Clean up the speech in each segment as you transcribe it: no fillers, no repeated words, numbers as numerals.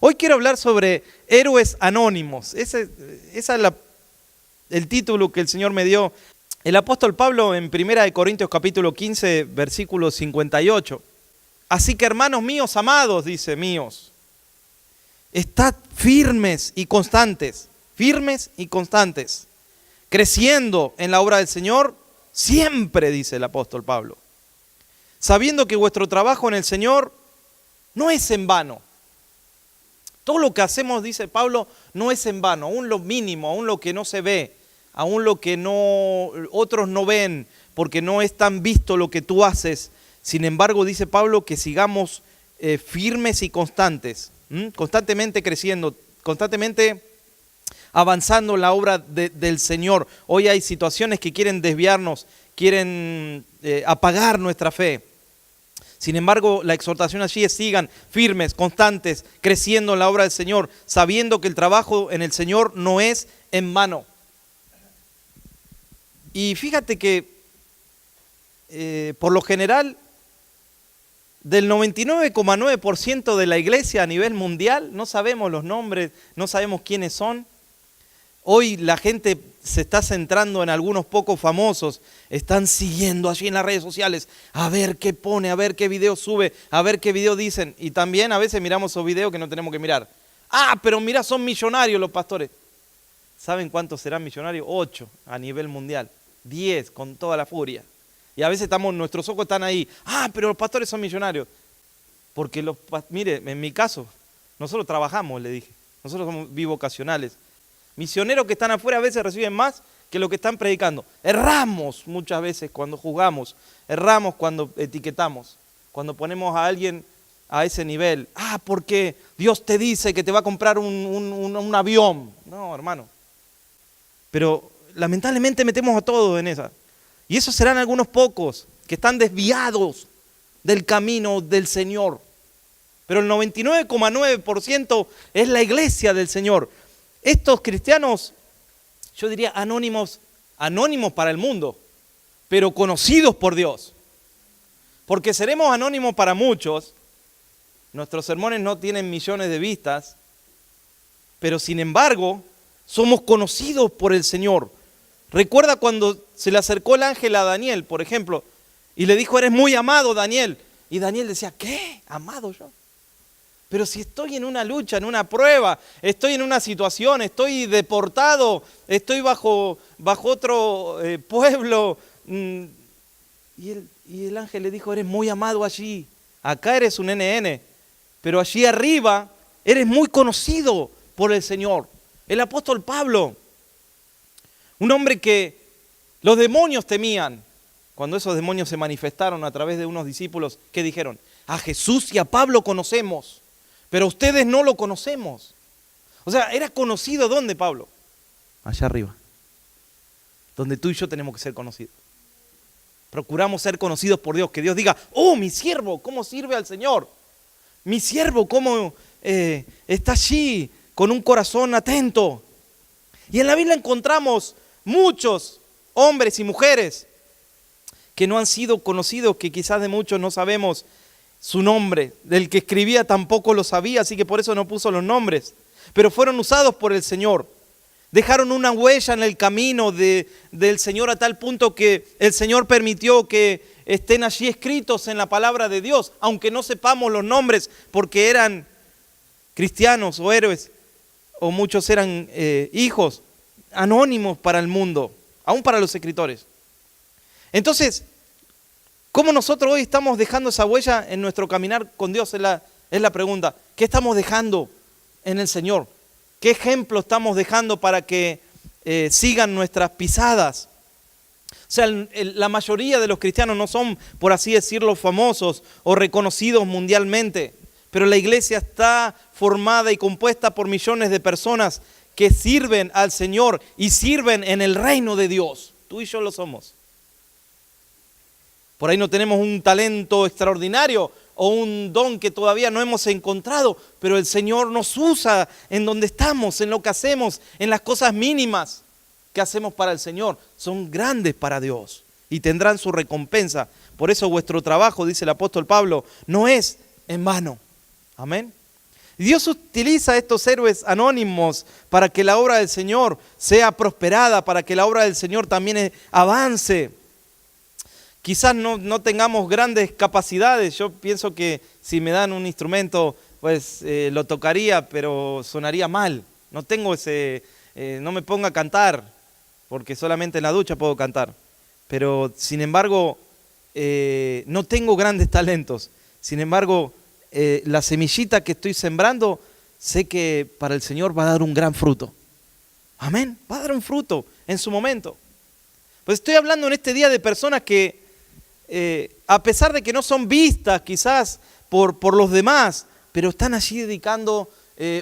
Hoy quiero hablar sobre héroes anónimos. Ese es el título que el Señor me dio. El apóstol Pablo en 1 Corintios capítulo 15, versículo 58. Así que hermanos míos amados, dice míos, estad firmes y constantes, creciendo en la obra del Señor, siempre, dice el apóstol Pablo, sabiendo que vuestro trabajo en el Señor no es en vano. Todo lo que hacemos, dice Pablo, no es en vano, aún lo mínimo, aún lo que no se ve, aún lo que otros no ven, porque no es tan visto lo que tú haces. Sin embargo, dice Pablo que sigamos firmes y constantes, constantemente creciendo, constantemente avanzando en la obra del Señor. Hoy hay situaciones que quieren desviarnos, quieren apagar nuestra fe. Sin embargo, la exhortación allí es sigan firmes, constantes, creciendo en la obra del Señor, sabiendo que el trabajo en el Señor no es en vano. Y fíjate que por lo general, del 99,9% de la iglesia a nivel mundial, no sabemos los nombres, no sabemos quiénes son. Hoy la gente se está centrando en algunos pocos famosos, están siguiendo allí en las redes sociales, a ver qué pone, a ver qué video sube, a ver qué video dicen. Y también a veces miramos esos videos que no tenemos que mirar. Ah, pero mira, son millonarios los pastores. ¿Saben cuántos serán millonarios? 8 a nivel mundial, 10 con toda la furia. Y a veces nuestros ojos están ahí. Ah, pero los pastores son millonarios. Porque mire, en mi caso, nosotros trabajamos, le dije. Nosotros somos bivocacionales. Misioneros que están afuera a veces reciben más que lo que están predicando. Erramos muchas veces cuando juzgamos. Erramos cuando etiquetamos. Cuando ponemos a alguien a ese nivel. Ah, porque Dios te dice que te va a comprar un avión. No, hermano. Pero lamentablemente metemos a todos en esa. Y esos serán algunos pocos que están desviados del camino del Señor. Pero el 99,9% es la iglesia del Señor. Estos cristianos, yo diría anónimos para el mundo, pero conocidos por Dios. Porque seremos anónimos para muchos. Nuestros sermones no tienen millones de vistas, pero sin embargo, somos conocidos por el Señor. Recuerda cuando se le acercó el ángel a Daniel, por ejemplo, y le dijo, eres muy amado, Daniel. Y Daniel decía, ¿qué? ¿Amado yo? Pero si estoy en una lucha, en una prueba, estoy en una situación, estoy deportado, estoy bajo otro pueblo. Y el ángel le dijo, eres muy amado allí. Acá eres un NN, pero allí arriba eres muy conocido por el Señor. El apóstol Pablo, un hombre que los demonios temían. Cuando esos demonios se manifestaron a través de unos discípulos, ¿qué dijeron? A Jesús y a Pablo conocemos, pero ustedes no lo conocemos. O sea, era conocido ¿dónde, Pablo? Allá arriba, donde tú y yo tenemos que ser conocidos. Procuramos ser conocidos por Dios, que Dios diga, oh, mi siervo, ¿cómo sirve al Señor? Mi siervo, ¿cómo está allí con un corazón atento? Y en la Biblia encontramos muchos hombres y mujeres que no han sido conocidos, que quizás de muchos no sabemos su nombre. Del que escribía tampoco lo sabía, así que por eso no puso los nombres. Pero fueron usados por el Señor. Dejaron una huella en el camino del Señor a tal punto que el Señor permitió que estén allí escritos en la palabra de Dios, aunque no sepamos los nombres porque eran cristianos o héroes, o muchos eran hijos anónimos para el mundo, aún para los escritores. Entonces, ¿cómo nosotros hoy estamos dejando esa huella en nuestro caminar con Dios? Es la pregunta. ¿Qué estamos dejando en el Señor? ¿Qué ejemplo estamos dejando para que sigan nuestras pisadas? O sea, la mayoría de los cristianos no son, por así decirlo, famosos o reconocidos mundialmente, pero la iglesia está formada y compuesta por millones de personas que sirven al Señor y sirven en el reino de Dios. Tú y yo lo somos. Por ahí no tenemos un talento extraordinario o un don que todavía no hemos encontrado, pero el Señor nos usa en donde estamos, en lo que hacemos, en las cosas mínimas que hacemos para el Señor. Son grandes para Dios y tendrán su recompensa. Por eso vuestro trabajo, dice el apóstol Pablo, no es en vano. Amén. Dios utiliza a estos héroes anónimos para que la obra del Señor sea prosperada, para que la obra del Señor también avance. Quizás no tengamos grandes capacidades. Yo pienso que si me dan un instrumento, pues lo tocaría, pero sonaría mal. No tengo no me pongo a cantar, porque solamente en la ducha puedo cantar. Pero sin embargo, no tengo grandes talentos. Sin embargo, la semillita que estoy sembrando, sé que para el Señor va a dar un gran fruto. Amén, va a dar un fruto en su momento. Pues estoy hablando en este día de personas que, a pesar de que no son vistas quizás por los demás, pero están allí dedicando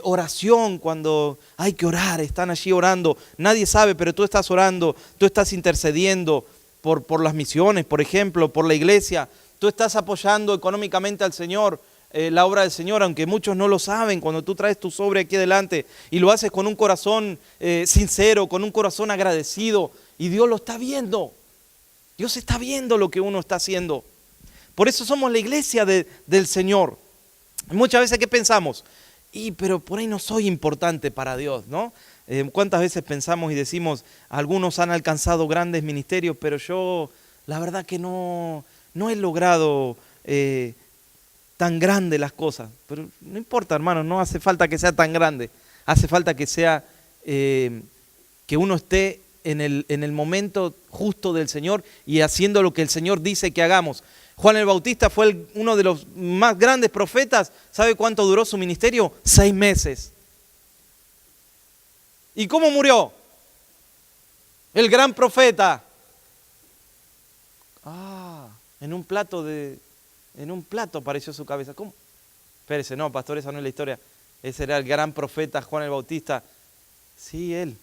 oración cuando hay que orar, están allí orando. Nadie sabe, pero tú estás orando, tú estás intercediendo por las misiones, por ejemplo, por la iglesia. Tú estás apoyando económicamente al Señor, la obra del Señor, aunque muchos no lo saben. Cuando tú traes tu sobre aquí adelante y lo haces con un corazón sincero, con un corazón agradecido, y Dios lo está viendo. Dios está viendo lo que uno está haciendo. Por eso somos la iglesia del Señor. Muchas veces, ¿qué pensamos? Pero por ahí no soy importante para Dios, ¿no? ¿Cuántas veces pensamos y decimos, algunos han alcanzado grandes ministerios, pero yo la verdad que no he logrado tan grande las cosas? Pero no importa, hermano, no hace falta que sea tan grande. Hace falta que sea, que uno esté en el momento justo del Señor y haciendo lo que el Señor dice que hagamos. Juan el Bautista fue uno de los más grandes profetas. ¿Sabe cuánto duró su ministerio? 6 meses. ¿Y cómo murió? El gran profeta. En un plato apareció su cabeza. ¿Cómo? Espérese, no, pastor, esa no es la historia. Ese era el gran profeta Juan el Bautista. Sí, él.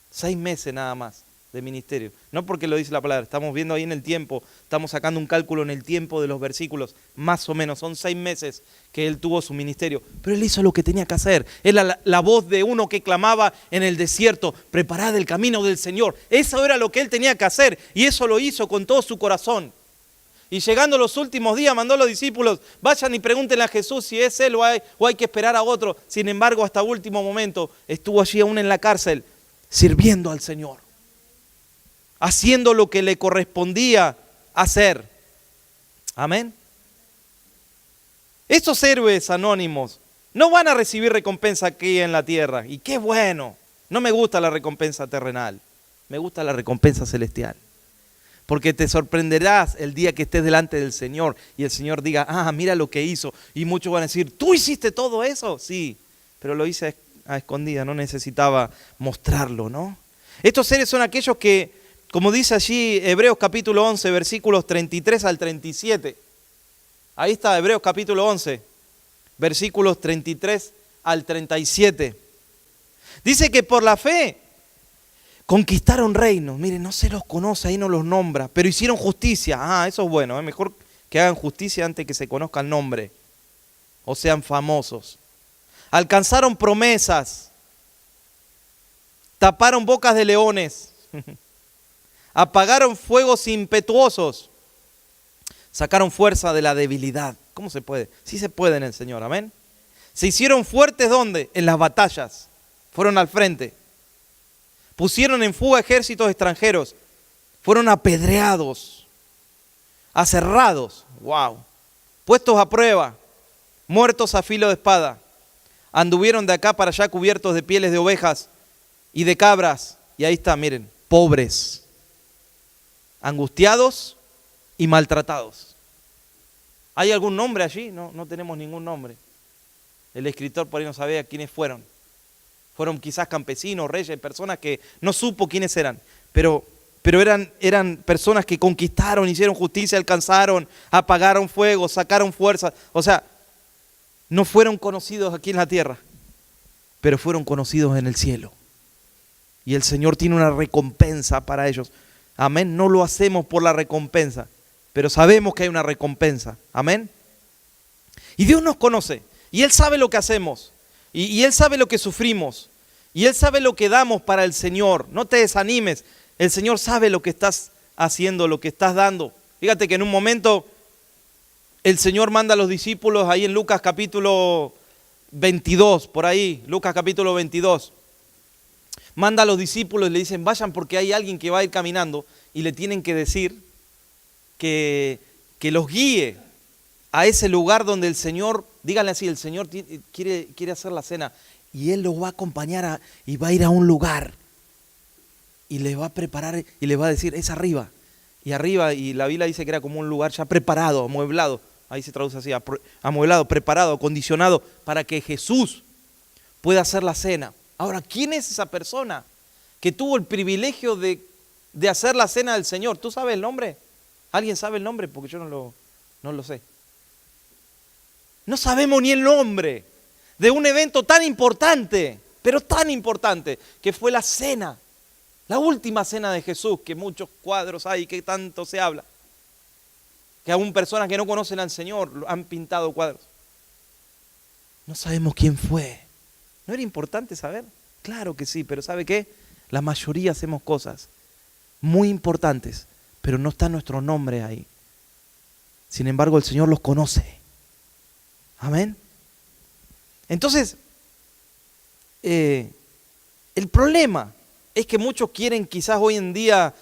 6 meses nada más de ministerio. No porque lo dice la palabra, estamos viendo ahí en el tiempo, estamos sacando un cálculo en el tiempo de los versículos, más o menos, son 6 meses que él tuvo su ministerio. Pero él hizo lo que tenía que hacer. Era la voz de uno que clamaba en el desierto, preparad el camino del Señor. Eso era lo que él tenía que hacer y eso lo hizo con todo su corazón. Y llegando los últimos días mandó a los discípulos, vayan y pregúntenle a Jesús si es él o hay que esperar a otro. Sin embargo, hasta último momento estuvo allí aún en la cárcel, sirviendo al Señor, haciendo lo que le correspondía hacer. Amén. Estos héroes anónimos no van a recibir recompensa aquí en la tierra. Y qué bueno. No me gusta la recompensa terrenal, me gusta la recompensa celestial. Porque te sorprenderás el día que estés delante del Señor y el Señor diga, mira lo que hizo. Y muchos van a decir, ¿tú hiciste todo eso? Sí, pero lo hice a escondida, no necesitaba mostrarlo, ¿no? Estos seres son aquellos que, como dice allí Hebreos capítulo 11, versículos 33 al 37. Ahí está, Hebreos capítulo 11, versículos 33 al 37. Dice que por la fe conquistaron reinos. Miren, no se los conoce, ahí no los nombra, pero hicieron justicia. Eso es bueno, es mejor que hagan justicia antes que se conozca el nombre o sean famosos. Alcanzaron promesas, taparon bocas de leones, apagaron fuegos impetuosos, sacaron fuerza de la debilidad. ¿Cómo se puede? Sí se puede en el Señor, amén. Se hicieron fuertes, ¿dónde? En las batallas, fueron al frente. Pusieron en fuga ejércitos extranjeros, fueron apedreados, aserrados, puestos a prueba, muertos a filo de espada. Anduvieron de acá para allá cubiertos de pieles de ovejas y de cabras. Y ahí está, miren, pobres, angustiados y maltratados. ¿Hay algún nombre allí? No tenemos ningún nombre. El escritor por ahí no sabía quiénes fueron. Fueron quizás campesinos, reyes, personas que no supo quiénes eran. Pero eran personas que conquistaron, hicieron justicia, alcanzaron, apagaron fuego, sacaron fuerza. O sea, no fueron conocidos aquí en la tierra, pero fueron conocidos en el cielo. Y el Señor tiene una recompensa para ellos. Amén. No lo hacemos por la recompensa, pero sabemos que hay una recompensa. Amén. Y Dios nos conoce. Y Él sabe lo que hacemos. Y Él sabe lo que sufrimos. Y Él sabe lo que damos para el Señor. No te desanimes. El Señor sabe lo que estás haciendo, lo que estás dando. Fíjate que en un momento el Señor manda a los discípulos ahí en Lucas capítulo 22, por ahí, Lucas capítulo 22. Manda a los discípulos y le dicen, vayan porque hay alguien que va a ir caminando y le tienen que decir que los guíe a ese lugar donde el Señor, díganle así, el Señor quiere hacer la cena y Él los va a acompañar y va a ir a un lugar y les va a preparar y les va a decir, es arriba. Y arriba, y la Biblia dice que era como un lugar ya preparado, amueblado, ahí se traduce así, amueblado, preparado, acondicionado para que Jesús pueda hacer la cena. Ahora, ¿quién es esa persona que tuvo el privilegio de hacer la cena del Señor? ¿Tú sabes el nombre? ¿Alguien sabe el nombre? Porque yo no lo sé. No sabemos ni el nombre de un evento tan importante, pero tan importante, que fue la cena, la última cena de Jesús, que muchos cuadros hay, que tanto se habla, que aún personas que no conocen al Señor han pintado cuadros. No sabemos quién fue. ¿No era importante saber? Claro que sí, pero ¿sabe qué? La mayoría hacemos cosas muy importantes, pero no está nuestro nombre ahí. Sin embargo, el Señor los conoce. Amén. Entonces, el problema es que muchos quieren quizás hoy en día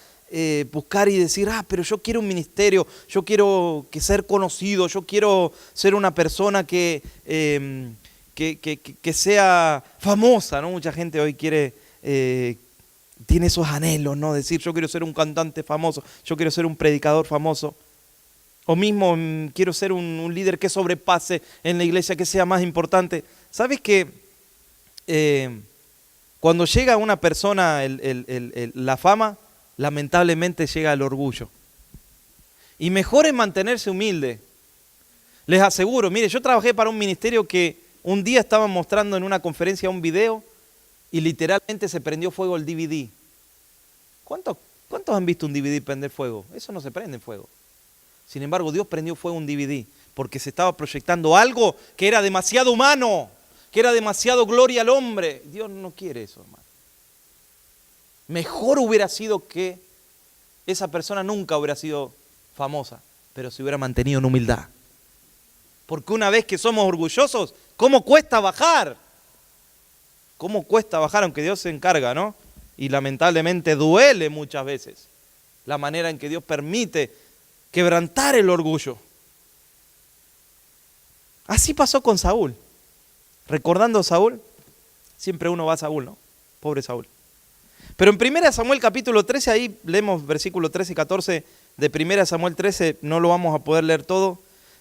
buscar y decir, pero yo quiero un ministerio, yo quiero ser conocido, yo quiero ser una persona que sea famosa, ¿no? Mucha gente hoy tiene esos anhelos, ¿no? Decir, yo quiero ser un cantante famoso, yo quiero ser un predicador famoso. O mismo quiero ser un líder que sobrepase en la iglesia, que sea más importante. ¿Sabes que cuando llega a una persona la fama, lamentablemente llega el orgullo? Y mejor es mantenerse humilde. Les aseguro, mire, yo trabajé para un ministerio que un día estaban mostrando en una conferencia un video y literalmente se prendió fuego el DVD. ¿Cuántos han visto un DVD prender fuego? Eso no se prende en fuego. Sin embargo, Dios prendió fuego un DVD porque se estaba proyectando algo que era demasiado humano, que era demasiado gloria al hombre. Dios no quiere eso, hermano. Mejor hubiera sido que esa persona nunca hubiera sido famosa, pero se hubiera mantenido en humildad. Porque una vez que somos orgullosos, ¿cómo cuesta bajar? ¿Cómo cuesta bajar? Aunque Dios se encarga, ¿no? Y lamentablemente duele muchas veces la manera en que Dios permite quebrantar el orgullo. Así pasó con Saúl. Recordando a Saúl, siempre uno va a Saúl, ¿no? Pobre Saúl. Pero en 1 Samuel capítulo 13, ahí leemos versículo 13 y 14 de 1 Samuel 13, no lo vamos a poder leer todo,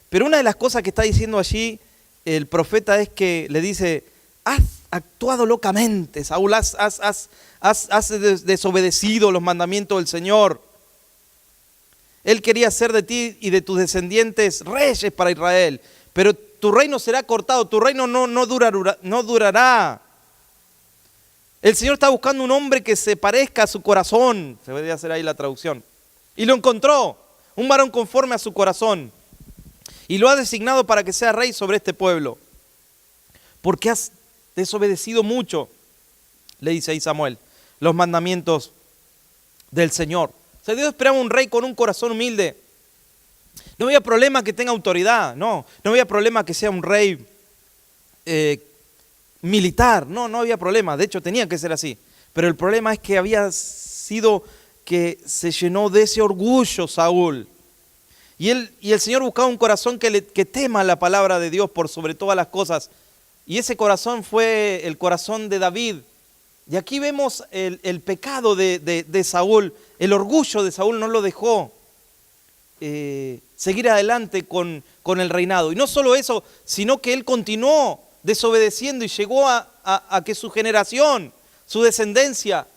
pero una de las cosas que está diciendo allí el profeta es que le dice, has actuado locamente, Saúl, has desobedecido los mandamientos del Señor. Él quería hacer de ti y de tus descendientes reyes para Israel, pero tu reino será cortado, tu reino no durará. El Señor está buscando un hombre que se parezca a su corazón, se debería hacer ahí la traducción, y lo encontró, un varón conforme a su corazón, y lo ha designado para que sea rey sobre este pueblo, porque has desobedecido mucho, le dice ahí Samuel, los mandamientos del Señor. O sea, Dios esperaba un rey con un corazón humilde. No había problema que tenga autoridad, no había problema que sea un rey militar, no había problema, de hecho tenía que ser así. Pero el problema es que había sido que se llenó de ese orgullo Saúl. Y el Señor buscaba un corazón que tema la palabra de Dios por sobre todas las cosas. Y ese corazón fue el corazón de David. Y aquí vemos el pecado de Saúl. El orgullo de Saúl no lo dejó seguir adelante con el reinado. Y no solo eso, sino que él continuó desobedeciendo y llegó a que su generación, su descendencia,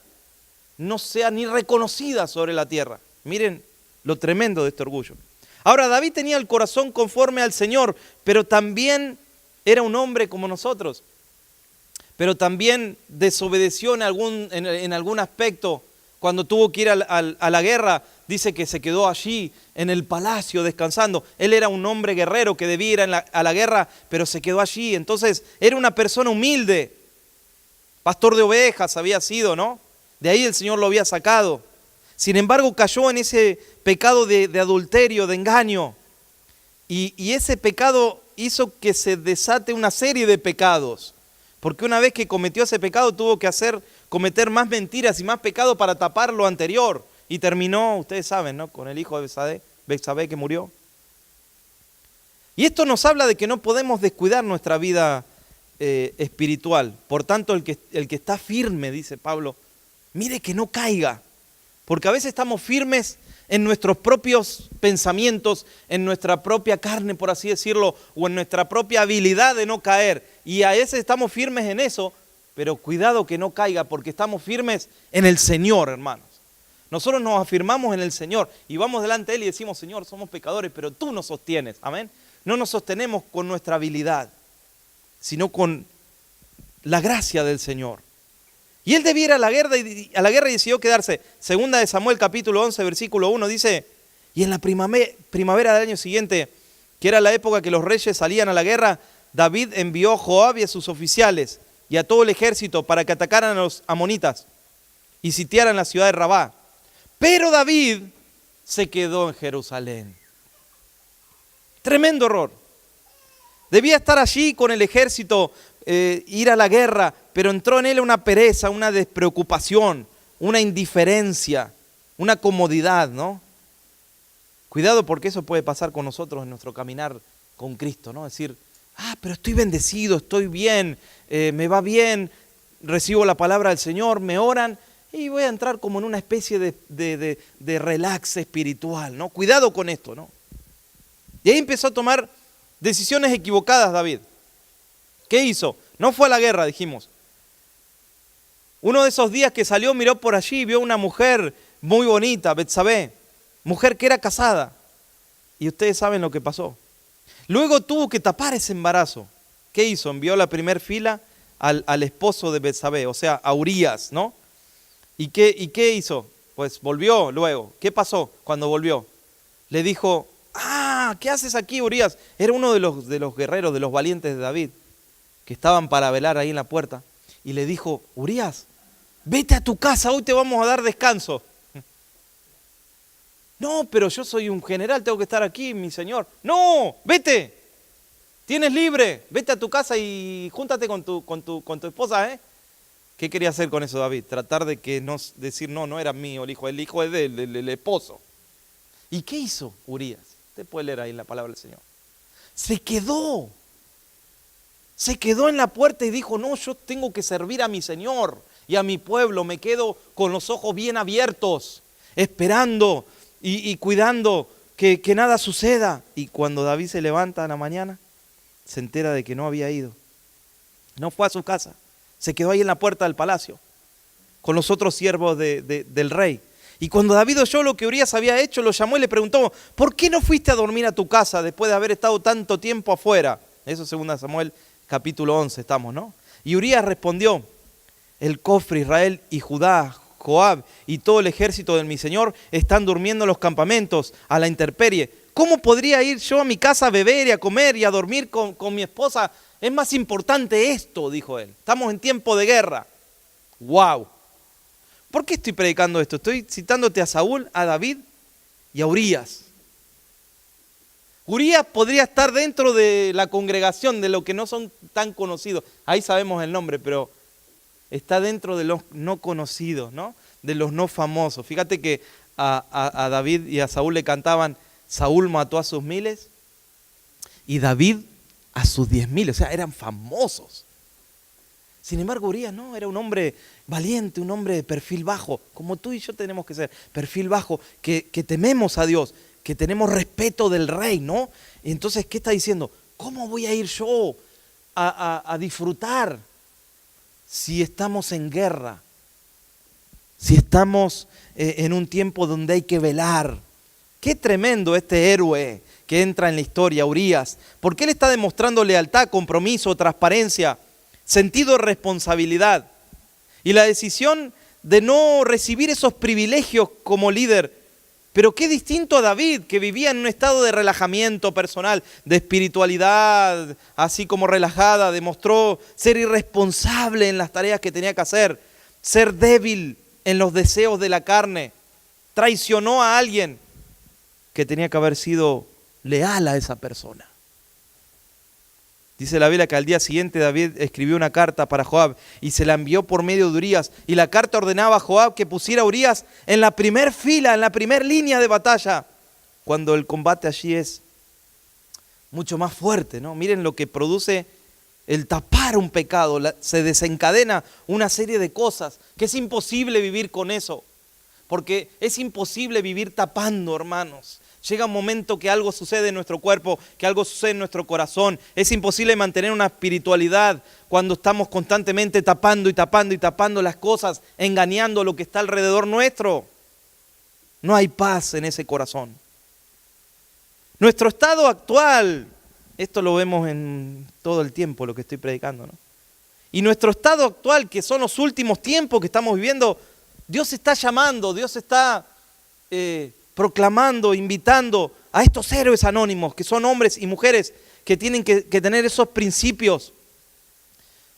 no sea ni reconocida sobre la tierra. Miren lo tremendo de este orgullo. Ahora, David tenía el corazón conforme al Señor, pero también era un hombre como nosotros. Pero también desobedeció en algún aspecto. Cuando tuvo que ir a la guerra, dice que se quedó allí en el palacio descansando. Él era un hombre guerrero que debía ir a la guerra, pero se quedó allí. Entonces era una persona humilde. Pastor de ovejas había sido, ¿no? De ahí el Señor lo había sacado. Sin embargo, cayó en ese pecado de adulterio, de engaño. Y ese pecado hizo que se desate una serie de pecados. Porque una vez que cometió ese pecado tuvo que cometer más mentiras y más pecado para tapar lo anterior. Y terminó, ustedes saben, ¿no?, con el hijo de Betsabé que murió. Y esto nos habla de que no podemos descuidar nuestra vida espiritual. Por tanto, el que está firme, dice Pablo, mire que no caiga. Porque a veces estamos firmes en nuestros propios pensamientos, en nuestra propia carne, por así decirlo, o en nuestra propia habilidad de no caer. Y a veces estamos firmes en eso, pero cuidado que no caiga, porque estamos firmes en el Señor, hermanos. Nosotros nos afirmamos en el Señor y vamos delante de Él y decimos, Señor, somos pecadores, pero tú nos sostienes, amén. No nos sostenemos con nuestra habilidad, sino con la gracia del Señor. Y él debía ir a la guerra y decidió quedarse. Segunda de Samuel capítulo 11 versículo 1 dice, y en la primavera del año siguiente, que era la época que los reyes salían a la guerra, David envió a Joab y a sus oficiales y a todo el ejército para que atacaran a los amonitas y sitiaran la ciudad de Rabá. Pero David se quedó en Jerusalén. Tremendo error. Debía estar allí con el ejército, ir a la guerra, pero entró en él una pereza, una despreocupación, una indiferencia, una comodidad, ¿no? Cuidado, porque eso puede pasar con nosotros en nuestro caminar con Cristo, ¿no? Decir, pero estoy bendecido, estoy bien, me va bien, recibo la palabra del Señor, me oran y voy a entrar como en una especie de relax espiritual, ¿no? Cuidado con esto, ¿no? Y ahí empezó a tomar decisiones equivocadas David. ¿Qué hizo? No fue a la guerra, dijimos. Uno de esos días que salió, miró por allí y vio una mujer muy bonita, Betsabé, mujer que era casada. Y ustedes saben lo que pasó. Luego tuvo que tapar ese embarazo. ¿Qué hizo? Envió a la primer fila al esposo de Betsabé, o sea, a Urías, ¿no? ¿Y qué hizo? Pues volvió luego. ¿Qué pasó cuando volvió? Le dijo, ¿qué haces aquí, Urías? Era uno de los guerreros, de los valientes de David, que estaban para velar ahí en la puerta. Y le dijo, Urías, vete a tu casa, hoy te vamos a dar descanso. No, pero yo soy un general, tengo que estar aquí, mi señor. No, vete, tienes libre, vete a tu casa y júntate con tu esposa, ¿eh? ¿Qué quería hacer con eso David? Tratar de decir, no era mío el hijo es del esposo. ¿Y qué hizo Urías? Usted puede leer ahí la palabra del Señor. Se quedó en la puerta y dijo, no, yo tengo que servir a mi Señor y a mi pueblo, me quedo con los ojos bien abiertos, esperando y cuidando que nada suceda. Y cuando David se levanta en la mañana, se entera de que no había ido. No fue a su casa, se quedó ahí en la puerta del palacio, con los otros siervos del rey. Y cuando David oyó lo que Urías había hecho, lo llamó y le preguntó, ¿por qué no fuiste a dormir a tu casa después de haber estado tanto tiempo afuera? Eso es 2 Samuel capítulo 11 estamos, ¿no? Y Urías respondió, el cofre, Israel y Judá, Joab y todo el ejército de mi señor están durmiendo en los campamentos a la intemperie. ¿Cómo podría ir yo a mi casa a beber y a comer y a dormir con mi esposa? Es más importante esto, dijo él. Estamos en tiempo de guerra. ¡Wow! ¿Por qué estoy predicando esto? Estoy citándote a Saúl, a David y a Urías. Urías podría estar dentro de la congregación de los que no son tan conocidos. Ahí sabemos el nombre, pero está dentro de los no conocidos, ¿no? De los no famosos. Fíjate que a David y a Saúl le cantaban, Saúl mató a sus 1000 y David a sus 10.000, o sea, eran famosos. Sin embargo, Urías no, era un hombre valiente, un hombre de perfil bajo, como tú y yo tenemos que ser, perfil bajo, que tememos a Dios, que tenemos respeto del rey, ¿no? Y entonces, ¿qué está diciendo? ¿Cómo voy a ir yo a disfrutar si estamos en guerra? Si estamos en un tiempo donde hay que velar. Qué tremendo este héroe que entra en la historia, Urías, porque él está demostrando lealtad, compromiso, transparencia, sentido de responsabilidad y la decisión de no recibir esos privilegios como líder. Pero qué distinto a David, que vivía en un estado de relajamiento personal, de espiritualidad, así como relajada, demostró ser irresponsable en las tareas que tenía que hacer, ser débil en los deseos de la carne, traicionó a alguien que tenía que haber sido leal a esa persona. Dice la Biblia que al día siguiente David escribió una carta para Joab y se la envió por medio de Urías. Y la carta ordenaba a Joab que pusiera a Urías en la primer fila, en la primer línea de batalla, cuando el combate allí es mucho más fuerte, ¿no? Miren lo que produce el tapar un pecado. Se desencadena una serie de cosas que es imposible vivir con eso. Porque es imposible vivir tapando, hermanos. Llega un momento que algo sucede en nuestro cuerpo, que algo sucede en nuestro corazón. Es imposible mantener una espiritualidad cuando estamos constantemente tapando y tapando y tapando las cosas, engañando lo que está alrededor nuestro. No hay paz en ese corazón. Nuestro estado actual, esto lo vemos en todo el tiempo, lo que estoy predicando, ¿no? Y nuestro estado actual, que son los últimos tiempos que estamos viviendo, Dios está llamando, Dios está proclamando, invitando a estos héroes anónimos, que son hombres y mujeres que tienen que tener esos principios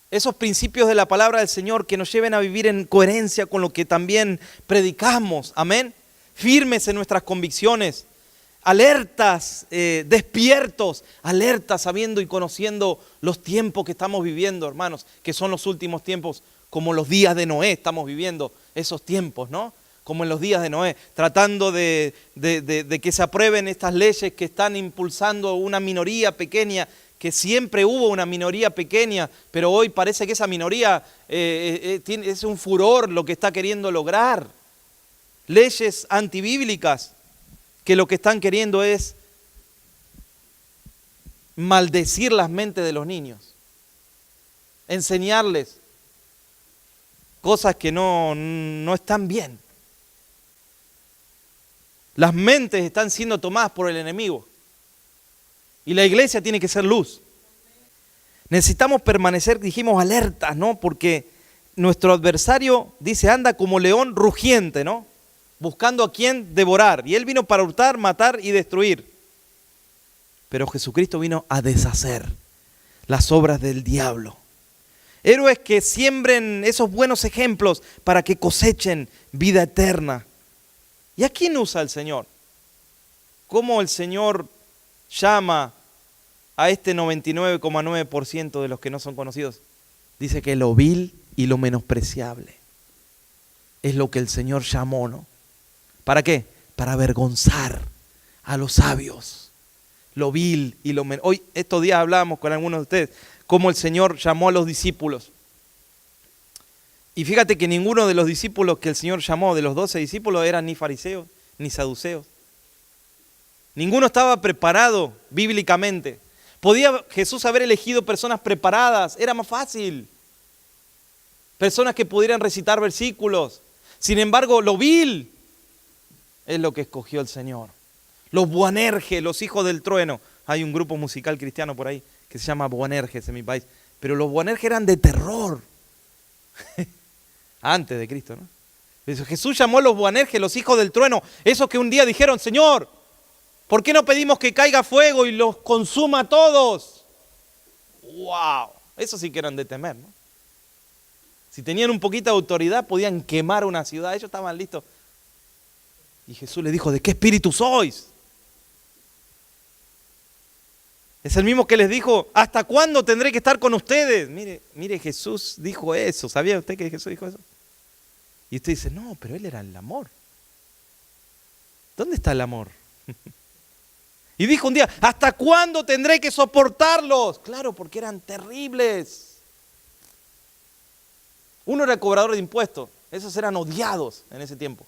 de la palabra del Señor que nos lleven a vivir en coherencia con lo que también predicamos, amén, firmes en nuestras convicciones, alertas, despiertos, alertas, sabiendo y conociendo los tiempos que estamos viviendo, hermanos, que son los últimos tiempos, como los días de Noé estamos viviendo esos tiempos, ¿no? Como en los días de Noé, tratando de que se aprueben estas leyes que están impulsando una minoría pequeña, que siempre hubo una minoría pequeña, pero hoy parece que esa minoría es un furor lo que está queriendo lograr. Leyes antibíblicas que lo que están queriendo es maldecir las mentes de los niños, enseñarles cosas que no están bien. Las mentes están siendo tomadas por el enemigo. Y la iglesia tiene que ser luz. Necesitamos permanecer, dijimos, alertas, ¿no? Porque nuestro adversario, dice, anda como león rugiente, ¿no? Buscando a quien devorar. Y él vino para hurtar, matar y destruir. Pero Jesucristo vino a deshacer las obras del diablo. Héroes que siembren esos buenos ejemplos para que cosechen vida eterna. ¿Y a quién usa el Señor? ¿Cómo el Señor llama a este 99,9% de los que no son conocidos? Dice que lo vil y lo menospreciable es lo que el Señor llamó, ¿no? ¿Para qué? Para avergonzar a los sabios. Lo vil y lo menospreciable. Hoy, estos días hablábamos con algunos de ustedes cómo el Señor llamó a los discípulos. Y fíjate que ninguno de los discípulos que el Señor llamó, de los 12 discípulos, eran ni fariseos ni saduceos. Ninguno estaba preparado bíblicamente. ¿Podía Jesús haber elegido personas preparadas? Era más fácil. Personas que pudieran recitar versículos. Sin embargo, lo vil es lo que escogió el Señor. Los Boanerges, los hijos del trueno. Hay un grupo musical cristiano por ahí que se llama Boanerges en mi país. Pero los Boanerges eran de terror. Antes de Cristo, ¿no? Jesús llamó a los Boanerges, los hijos del trueno, esos que un día dijeron, Señor, ¿por qué no pedimos que caiga fuego y los consuma a todos? ¡Wow! Esos sí que eran de temer, ¿no? Si tenían un poquito de autoridad, podían quemar una ciudad, ellos estaban listos. Y Jesús les dijo, ¿de qué espíritu sois? Es el mismo que les dijo, ¿hasta cuándo tendré que estar con ustedes? Mire, Jesús dijo eso. ¿Sabía usted que Jesús dijo eso? Y usted dice, no, pero él era el amor. ¿Dónde está el amor? Y dijo un día, ¿hasta cuándo tendré que soportarlos? Claro, porque eran terribles. Uno era cobrador de impuestos. Esos eran odiados en ese tiempo.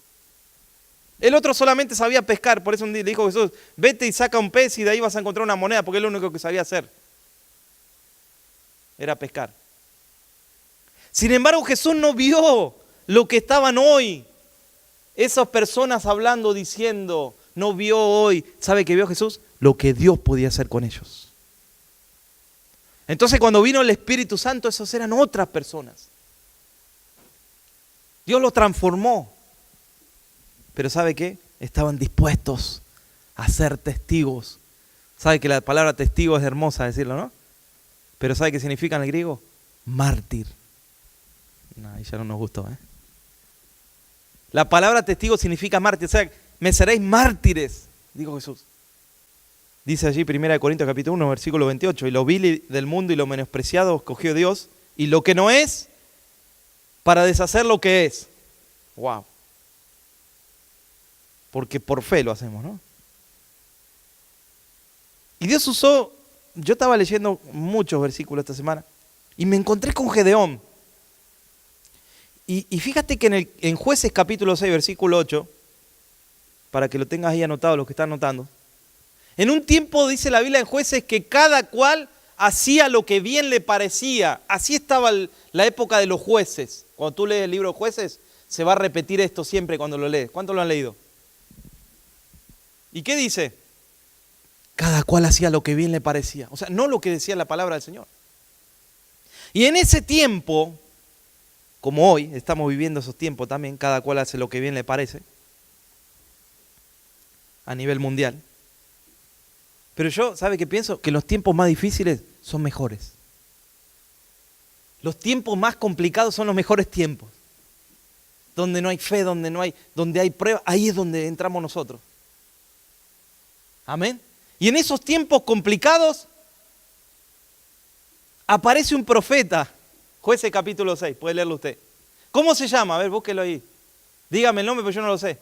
El otro solamente sabía pescar, por eso un día le dijo Jesús, vete y saca un pez y de ahí vas a encontrar una moneda, porque es lo único que sabía hacer. Era pescar. Sin embargo, Jesús no vio lo que estaban hoy. Esas personas hablando, diciendo, no vio hoy. ¿Sabe qué vio Jesús? Lo que Dios podía hacer con ellos. Entonces cuando vino el Espíritu Santo, esos eran otras personas. Dios los transformó. Pero ¿sabe qué? Estaban dispuestos a ser testigos. ¿Sabe que la palabra testigo es hermosa decirlo, no? Pero ¿sabe qué significa en el griego? Mártir. No, ahí ya no nos gustó, ¿eh? La palabra testigo significa mártir. O sea, me seréis mártires, dijo Jesús. Dice allí 1 Corintios capítulo 1, versículo 28, y lo vil del mundo y lo menospreciado escogió Dios, y lo que no es, para deshacer lo que es. Wow. Porque por fe lo hacemos, ¿no? Y Dios usó, yo estaba leyendo muchos versículos esta semana, y me encontré con Gedeón. Y fíjate que en Jueces capítulo 6, versículo 8, para que lo tengas ahí anotado, los que están anotando, en un tiempo dice la Biblia en Jueces que cada cual hacía lo que bien le parecía. Así estaba la época de los jueces. Cuando tú lees el libro de Jueces, se va a repetir esto siempre cuando lo lees. ¿Cuántos lo han leído? ¿Y qué dice? Cada cual hacía lo que bien le parecía. O sea, no lo que decía la palabra del Señor. Y en ese tiempo, como hoy, estamos viviendo esos tiempos también, cada cual hace lo que bien le parece, a nivel mundial. Pero yo, ¿sabe qué pienso? Que los tiempos más difíciles son mejores. Los tiempos más complicados son los mejores tiempos. Donde no hay fe, donde hay prueba, ahí es donde entramos nosotros. Amén. Y en esos tiempos complicados aparece un profeta. Jueces capítulo 6, puede leerlo usted. ¿Cómo se llama? A ver, búsquelo ahí. Dígame el nombre, pero yo no lo sé.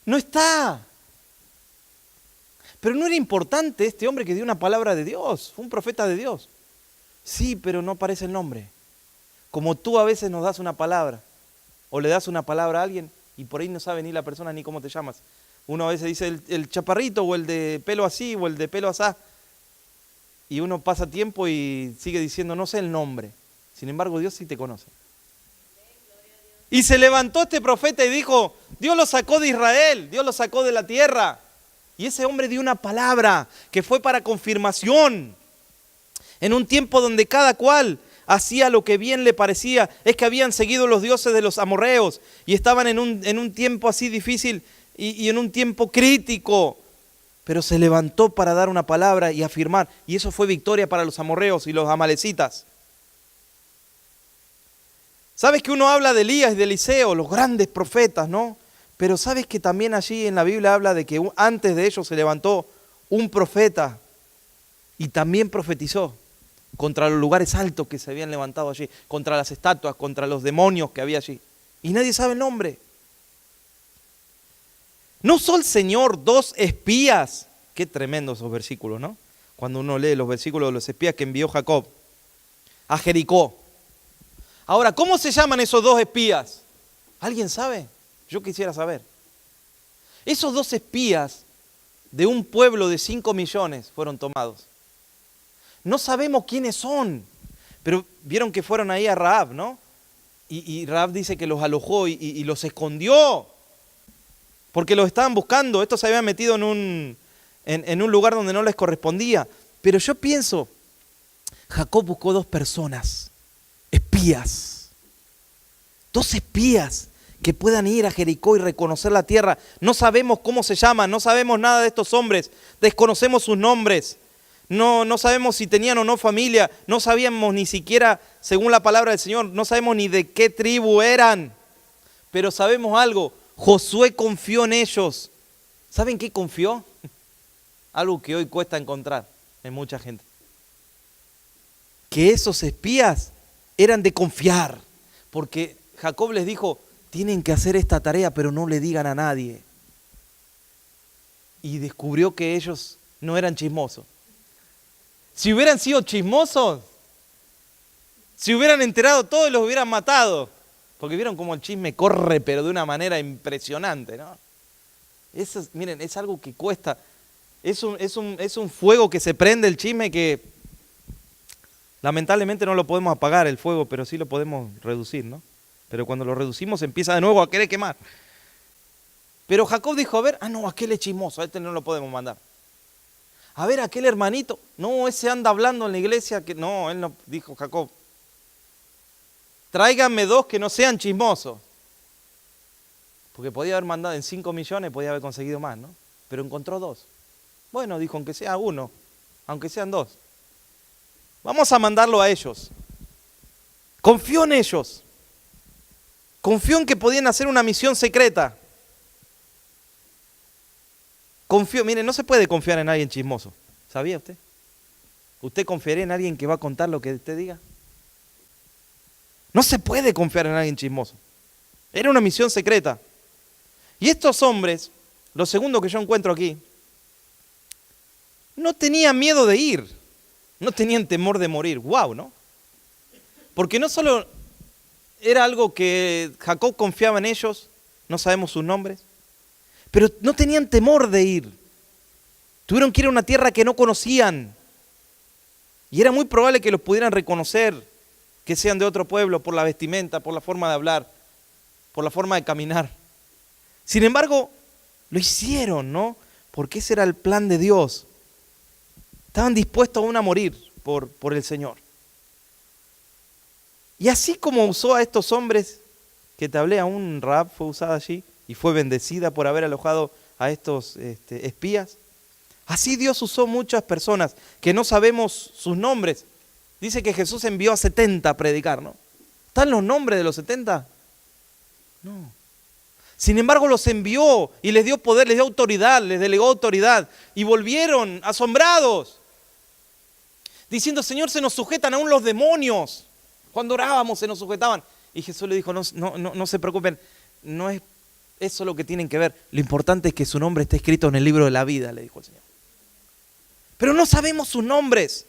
No está. Pero no era importante este hombre que dio una palabra de Dios. Fue un profeta de Dios. Sí, pero no aparece el nombre. Como tú a veces nos das una palabra, o le das una palabra a alguien, y por ahí no sabe ni la persona ni cómo te llamas. Uno a veces dice el chaparrito, o el de pelo así, o el de pelo asá. Y uno pasa tiempo y sigue diciendo, no sé el nombre. Sin embargo, Dios sí te conoce. Y se levantó este profeta y dijo, Dios lo sacó de Israel, Dios lo sacó de la tierra. Y ese hombre dio una palabra que fue para confirmación. En un tiempo donde cada cual hacía lo que bien le parecía, es que habían seguido los dioses de los amorreos y estaban en un tiempo así difícil y en un tiempo crítico. Pero se levantó para dar una palabra y afirmar. Y eso fue victoria para los amorreos y los amalecitas. ¿Sabes que uno habla de Elías y de Eliseo, los grandes profetas, ¿no? Pero ¿sabes que también allí en la Biblia habla de que antes de ellos se levantó un profeta y también profetizó contra los lugares altos que se habían levantado allí, contra las estatuas, contra los demonios que había allí? Y nadie sabe el nombre. ¿No usó el Señor 2 espías? Qué tremendo esos versículos, ¿no? Cuando uno lee los versículos de los espías que envió Jacob a Jericó. Ahora, ¿cómo se llaman esos 2 espías? ¿Alguien sabe? Yo quisiera saber. Esos 2 espías de un pueblo de 5 millones fueron tomados. No sabemos quiénes son, pero vieron que fueron ahí a Rahab, ¿no? Y Rahab dice que los alojó y los escondió, porque los estaban buscando. Estos se habían metido en un lugar donde no les correspondía. Pero yo pienso, Jacob buscó 2 personas, espías, 2 espías que puedan ir a Jericó y reconocer la tierra. No sabemos cómo se llaman, no sabemos nada de estos hombres, desconocemos sus nombres, no sabemos si tenían o no familia, no sabíamos ni siquiera, según la palabra del Señor, no sabemos ni de qué tribu eran, pero sabemos algo, Josué confió en ellos. ¿Saben qué confió? Algo que hoy cuesta encontrar en mucha gente. Que esos espías eran de confiar, porque Jacob les dijo, tienen que hacer esta tarea, pero no le digan a nadie. Y descubrió que ellos no eran chismosos. Si hubieran sido chismosos, si hubieran enterado todo y los hubieran matado. Porque vieron cómo el chisme corre, pero de una manera impresionante, ¿no? Eso, miren, es algo que cuesta. Es un fuego que se prende el chisme que lamentablemente no lo podemos apagar el fuego, pero sí lo podemos reducir, ¿no? Pero cuando lo reducimos empieza de nuevo a querer quemar. Pero Jacob dijo, a ver, no, aquel es chismoso, a este no lo podemos mandar. A ver, aquel hermanito, no, ese anda hablando en la iglesia, que no, él no, dijo Jacob. Tráiganme 2 que no sean chismosos. Porque podía haber mandado en 5 millones, podía haber conseguido más, ¿no? Pero encontró 2. Bueno, dijo, aunque sea 1, aunque sean 2. Vamos a mandarlo a ellos. Confió en ellos. Confió en que podían hacer una misión secreta. Mire, no se puede confiar en alguien chismoso. ¿Sabía usted? ¿Usted confiaría en alguien que va a contar lo que usted diga? No se puede confiar en alguien chismoso. Era una misión secreta. Y estos hombres, lo segundo que yo encuentro aquí, no tenían miedo de ir. No tenían temor de morir. ¡Wow!, ¿no? Porque no solo era algo que Jacob confiaba en ellos, no sabemos sus nombres, pero no tenían temor de ir. Tuvieron que ir a una tierra que no conocían. Y era muy probable que los pudieran reconocer, que sean de otro pueblo, por la vestimenta, por la forma de hablar, por la forma de caminar. Sin embargo, lo hicieron, ¿no? Porque ese era el plan de Dios. Estaban dispuestos aún a morir por el Señor. Y así como usó a estos hombres que te hablé, aún Rahab fue usada allí y fue bendecida por haber alojado a estos espías. Así Dios usó muchas personas que no sabemos sus nombres. Dice que Jesús envió a 70 a predicar, ¿no? ¿Están los nombres de los 70? No. Sin embargo, los envió y les dio poder, les dio autoridad, les delegó autoridad. Y volvieron asombrados, diciendo: Señor, se nos sujetan aún los demonios. Cuando orábamos se nos sujetaban. Y Jesús le dijo: no se preocupen, no es eso lo que tienen que ver. Lo importante es que su nombre esté escrito en el libro de la vida, le dijo el Señor. Pero no sabemos sus nombres.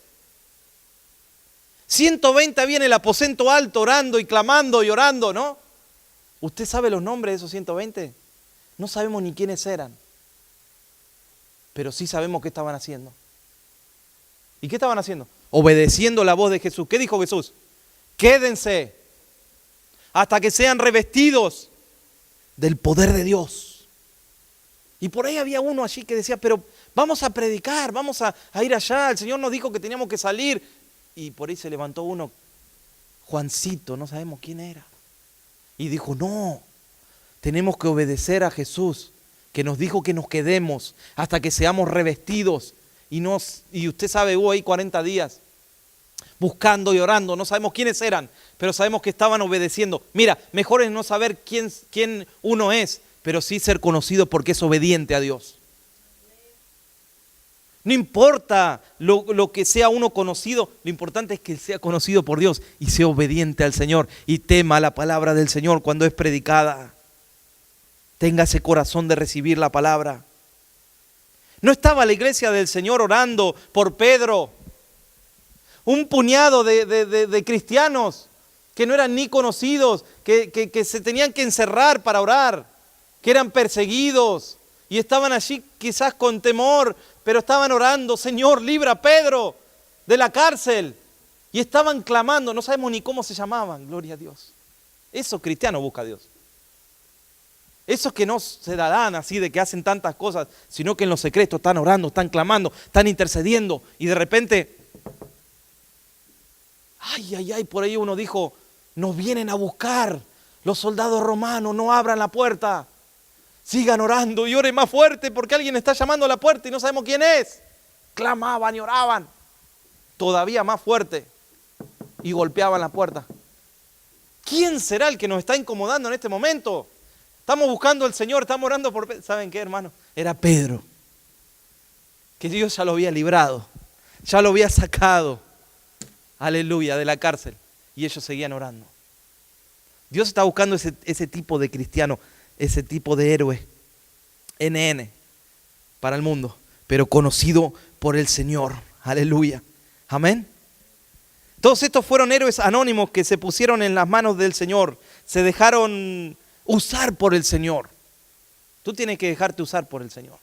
120 había en el aposento alto orando y clamando y orando, ¿no? ¿Usted sabe los nombres de esos 120? No sabemos ni quiénes eran. Pero sí sabemos qué estaban haciendo. ¿Y qué estaban haciendo? Obedeciendo la voz de Jesús. ¿Qué dijo Jesús? Quédense hasta que sean revestidos del poder de Dios. Y por ahí había uno allí que decía: pero vamos a predicar, vamos a ir allá, el Señor nos dijo que teníamos que salir. Y por ahí se levantó uno, Juancito, no sabemos quién era, y dijo: no, tenemos que obedecer a Jesús, que nos dijo que nos quedemos hasta que seamos revestidos. Y usted sabe, hubo ahí 40 días buscando y orando, no sabemos quiénes eran, pero sabemos que estaban obedeciendo. Mira, mejor es no saber quién uno es, pero sí ser conocido porque es obediente a Dios. No importa lo que sea uno conocido, lo importante es que sea conocido por Dios y sea obediente al Señor y tema la palabra del Señor cuando es predicada. Tenga ese corazón de recibir la palabra. ¿No estaba la iglesia del Señor orando por Pedro? Un puñado de cristianos que no eran ni conocidos, que se tenían que encerrar para orar, que eran perseguidos y estaban allí quizás con temor, pero estaban orando: Señor, libra a Pedro de la cárcel. Y estaban clamando, no sabemos ni cómo se llamaban, gloria a Dios. Esos cristianos busca a Dios. Esos que no se darán así de que hacen tantas cosas, sino que en lo secreto están orando, están clamando, están intercediendo. Y de repente, ay, por ahí uno dijo: nos vienen a buscar los soldados romanos, no abran la puerta. Sigan orando y oren más fuerte porque alguien está llamando a la puerta y no sabemos quién es. Clamaban y oraban todavía más fuerte y golpeaban la puerta. ¿Quién será el que nos está incomodando en este momento? Estamos buscando al Señor, estamos orando por Pedro. ¿Saben qué, hermano? Era Pedro, que Dios ya lo había librado, ya lo había sacado, aleluya, de la cárcel, y ellos seguían orando. Dios está buscando ese tipo de cristiano, ese tipo de héroe, NN, para el mundo, pero conocido por el Señor. Aleluya. Amén. Todos estos fueron héroes anónimos que se pusieron en las manos del Señor, se dejaron usar por el Señor. Tú tienes que dejarte usar por el Señor.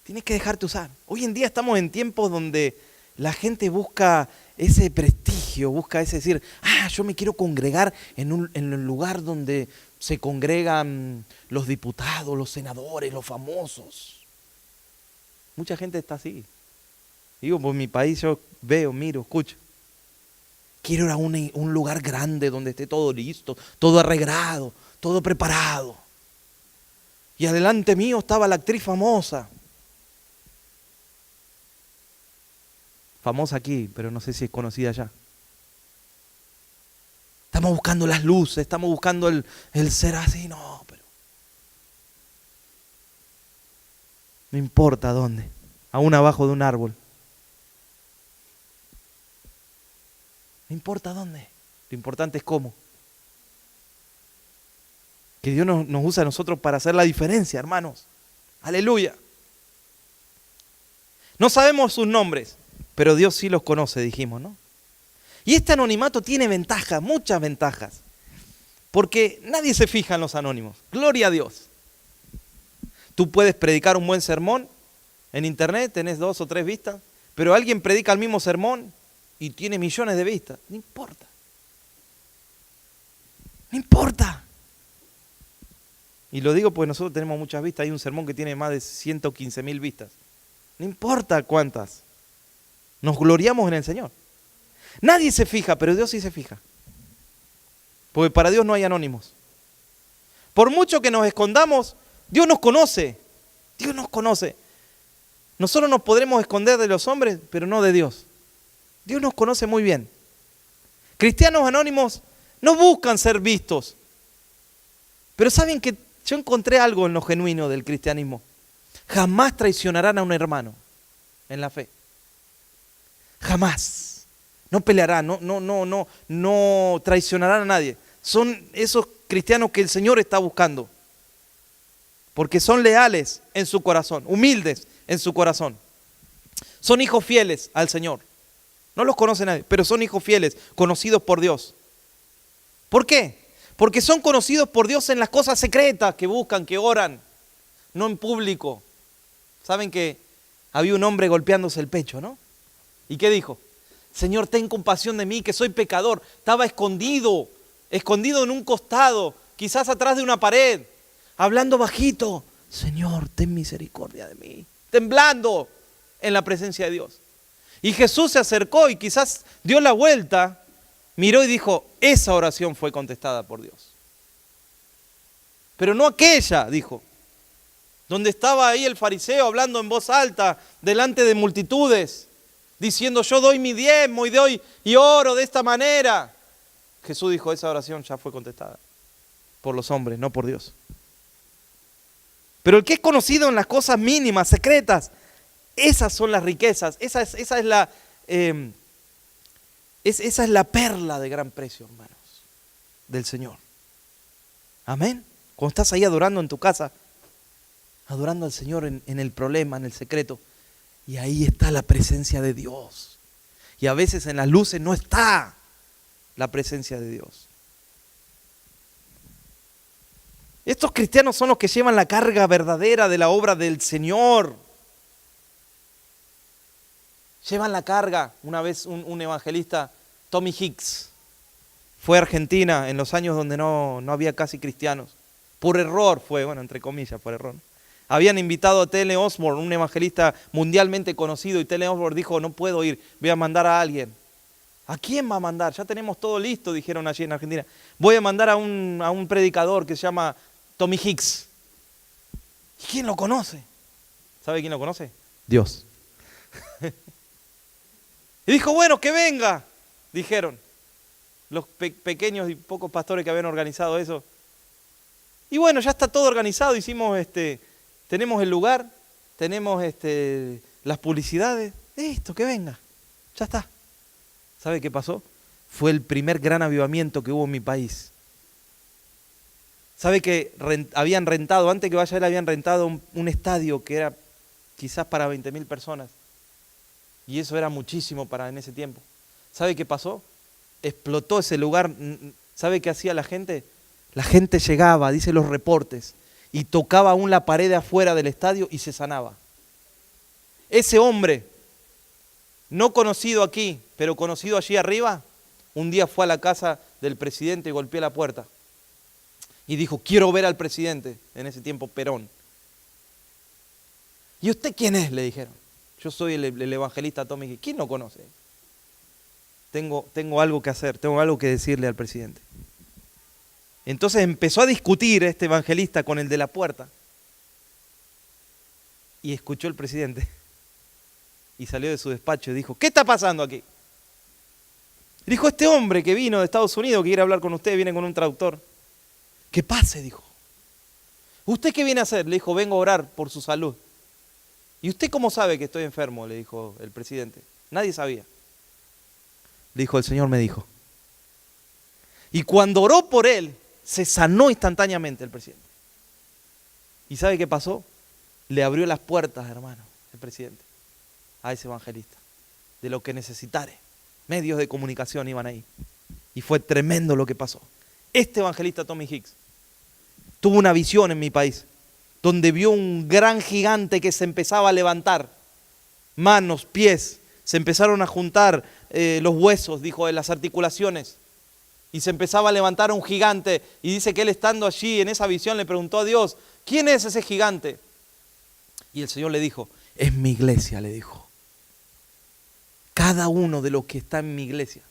Tienes que dejarte usar. Hoy en día estamos en tiempos donde la gente busca ese prestigio, busca ese decir: yo me quiero congregar en el lugar donde se congregan los diputados, los senadores, los famosos. Mucha gente está así. Digo, por mi país yo veo, miro, escucho. Quiero ir a un lugar grande donde esté todo listo, todo arreglado, todo preparado. Y adelante mío estaba la actriz famosa. Famosa aquí, pero no sé si es conocida allá. Estamos buscando las luces, estamos buscando el ser así, no, pero No importa dónde, aún abajo de un árbol. No importa dónde, lo importante es cómo. Que Dios nos usa a nosotros para hacer la diferencia, hermanos. Aleluya. No sabemos sus nombres, pero Dios sí los conoce, dijimos, ¿no? Y este anonimato tiene ventajas, muchas ventajas. Porque nadie se fija en los anónimos. Gloria a Dios. Tú puedes predicar un buen sermón en internet, tenés 2 o 3 vistas, pero alguien predica el mismo sermón y tiene millones de vistas. No importa. No importa. Y lo digo porque nosotros tenemos muchas vistas. Hay un sermón que tiene más de 115.000 vistas. No importa cuántas. Nos gloriamos en el Señor. Nadie se fija, pero Dios sí se fija. Porque para Dios no hay anónimos. Por mucho que nos escondamos, Dios nos conoce. Dios nos conoce. Nosotros nos podremos esconder de los hombres, pero no de Dios. Dios nos conoce muy bien. Cristianos anónimos no buscan ser vistos. Pero saben que yo encontré algo en lo genuino del cristianismo. Jamás traicionarán a un hermano en la fe. Jamás. No pelearán, no traicionarán a nadie. Son esos cristianos que el Señor está buscando. Porque son leales en su corazón, humildes en su corazón. Son hijos fieles al Señor. No los conoce nadie, pero son hijos fieles, conocidos por Dios. ¿Por qué? Porque son conocidos por Dios en las cosas secretas que buscan, que oran, no en público. Saben que había un hombre golpeándose el pecho, ¿no? ¿Y qué dijo? Señor, ten compasión de mí, que soy pecador. Estaba escondido en un costado, quizás atrás de una pared, hablando bajito. Señor, ten misericordia de mí. Temblando en la presencia de Dios. Y Jesús se acercó y quizás dio la vuelta, miró y dijo, esa oración fue contestada por Dios. Pero no aquella, dijo, donde estaba ahí el fariseo hablando en voz alta, delante de multitudes, diciendo yo doy mi diezmo y doy y oro de esta manera. Jesús dijo, esa oración ya fue contestada por los hombres, no por Dios. Pero el que es conocido en las cosas mínimas, secretas, esas son las riquezas, esa es la perla de gran precio, hermanos, del Señor. Amén. Cuando estás ahí adorando en tu casa, adorando al Señor en el problema, en el secreto, y ahí está la presencia de Dios. Y a veces en las luces no está la presencia de Dios. Estos cristianos son los que llevan la carga verdadera de la obra del Señor. Llevan la carga. Una vez un evangelista, Tommy Hicks, fue a Argentina en los años donde no había casi cristianos. Por error fue, bueno, entre comillas, por error. Habían invitado a T.L. Osborne, un evangelista mundialmente conocido, y T.L. Osborne dijo, no puedo ir, voy a mandar a alguien. ¿A quién va a mandar? Ya tenemos todo listo, dijeron allí en Argentina. Voy a mandar a un predicador que se llama Tommy Hicks. ¿Y quién lo conoce? ¿Sabe quién lo conoce? Dios. Y dijo, bueno, que venga, dijeron los pequeños y pocos pastores que habían organizado eso. Y bueno, ya está todo organizado, hicimos tenemos el lugar, tenemos las publicidades, listo, que venga, ya está. ¿Sabe qué pasó? Fue el primer gran avivamiento que hubo en mi país. ¿Sabe que habían rentado, antes que vaya él, habían rentado un estadio que era quizás para 20.000 personas? Y eso era muchísimo para en ese tiempo. ¿Sabe qué pasó? Explotó ese lugar. ¿Sabe qué hacía la gente? La gente llegaba, dice los reportes, y tocaba aún la pared de afuera del estadio y se sanaba. Ese hombre, no conocido aquí, pero conocido allí arriba, un día fue a la casa del presidente y golpeó la puerta. Y dijo, quiero ver al presidente, en ese tiempo Perón. ¿Y usted quién es?, le dijeron. Yo soy el evangelista Tommy. ¿Quién lo conoce? Tengo algo que hacer, tengo algo que decirle al presidente. Entonces empezó a discutir este evangelista con el de la puerta. Y escuchó el presidente. Y salió de su despacho y dijo, ¿qué está pasando aquí? Y dijo, este hombre que vino de Estados Unidos, que quiere hablar con usted, viene con un traductor. Que pase, dijo. ¿Usted qué viene a hacer? Le dijo, vengo a orar por su salud. ¿Y usted cómo sabe que estoy enfermo?, le dijo el presidente. Nadie sabía. Le dijo, el Señor me dijo. Y cuando oró por él, se sanó instantáneamente el presidente. ¿Y sabe qué pasó? Le abrió las puertas, hermano, el presidente, a ese evangelista, de lo que necesitare. Medios de comunicación iban ahí. Y fue tremendo lo que pasó. Este evangelista Tommy Hicks tuvo una visión en mi país, donde vio un gran gigante que se empezaba a levantar. Manos, pies, se empezaron a juntar los huesos, dijo él, las articulaciones. Y se empezaba a levantar un gigante. Y dice que él, estando allí en esa visión, le preguntó a Dios, ¿quién es ese gigante? Y el Señor le dijo, es mi iglesia, le dijo. Cada uno de los que está en mi iglesia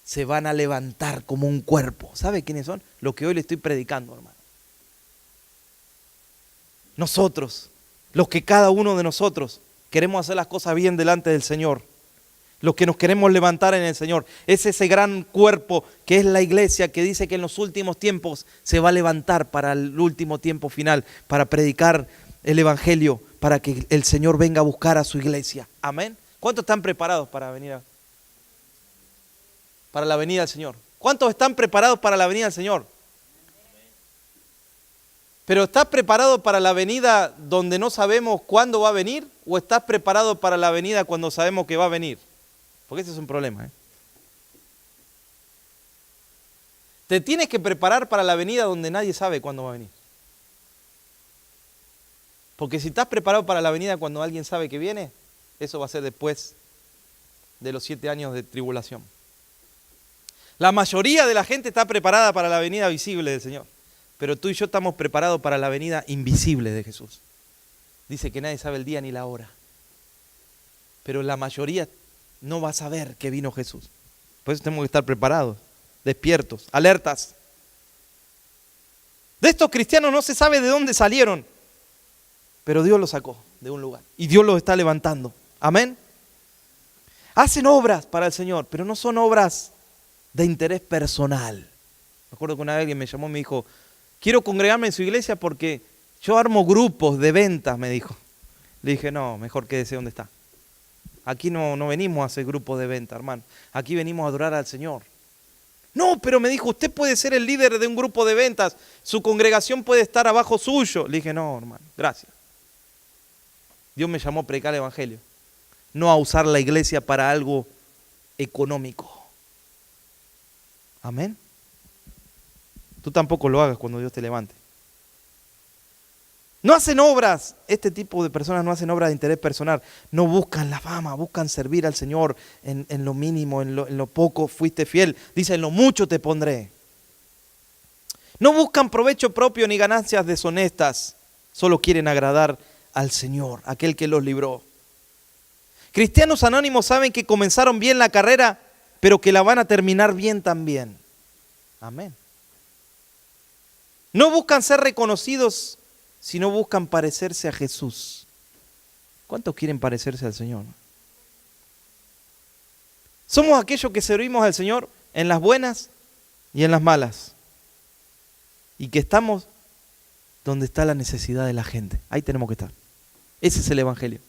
se van a levantar como un cuerpo. ¿Sabe quiénes son? Lo que hoy le estoy predicando, hermano. Nosotros, los que cada uno de nosotros queremos hacer las cosas bien delante del Señor, los que nos queremos levantar en el Señor, es ese gran cuerpo que es la iglesia, que dice que en los últimos tiempos se va a levantar para el último tiempo final, para predicar el evangelio, para que el Señor venga a buscar a su iglesia. Amén. ¿Cuántos están preparados para venir para la venida del Señor? ¿Cuántos están preparados para la venida del Señor? ¿Pero estás preparado para la venida donde no sabemos cuándo va a venir? ¿O estás preparado para la venida cuando sabemos que va a venir? Porque ese es un problema, ¿eh? Te tienes que preparar para la venida donde nadie sabe cuándo va a venir. Porque si estás preparado para la venida cuando alguien sabe que viene, eso va a ser después de los 7 años de tribulación. La mayoría de la gente está preparada para la venida visible del Señor. Pero tú y yo estamos preparados para la venida invisible de Jesús. Dice que nadie sabe el día ni la hora. Pero la mayoría no va a saber que vino Jesús. Por eso tenemos que estar preparados, despiertos, alertas. De estos cristianos no se sabe de dónde salieron, pero Dios los sacó de un lugar y Dios los está levantando. Amén. Hacen obras para el Señor, pero no son obras de interés personal. Me acuerdo que una vez alguien me llamó y me dijo, quiero congregarme en su iglesia porque yo armo grupos de ventas, me dijo. Le dije, no, mejor quédese donde está. Aquí no venimos a hacer grupos de venta, hermano. Aquí venimos a adorar al Señor. No, pero me dijo, usted puede ser el líder de un grupo de ventas. Su congregación puede estar abajo suyo. Le dije, no, hermano, gracias. Dios me llamó a predicar el evangelio. No a usar la iglesia para algo económico. Amén. Tú tampoco lo hagas cuando Dios te levante. No hacen obras, este tipo de personas no hacen obras de interés personal, no buscan la fama, buscan servir al Señor en lo mínimo, en lo poco fuiste fiel, dice en lo mucho te pondré. No buscan provecho propio ni ganancias deshonestas, solo quieren agradar al Señor, aquel que los libró. Cristianos anónimos saben que comenzaron bien la carrera, pero que la van a terminar bien también. Amén. No buscan ser reconocidos, sino buscan parecerse a Jesús. ¿Cuántos quieren parecerse al Señor? Somos aquellos que servimos al Señor en las buenas y en las malas. Y que estamos donde está la necesidad de la gente. Ahí tenemos que estar. Ese es el evangelio.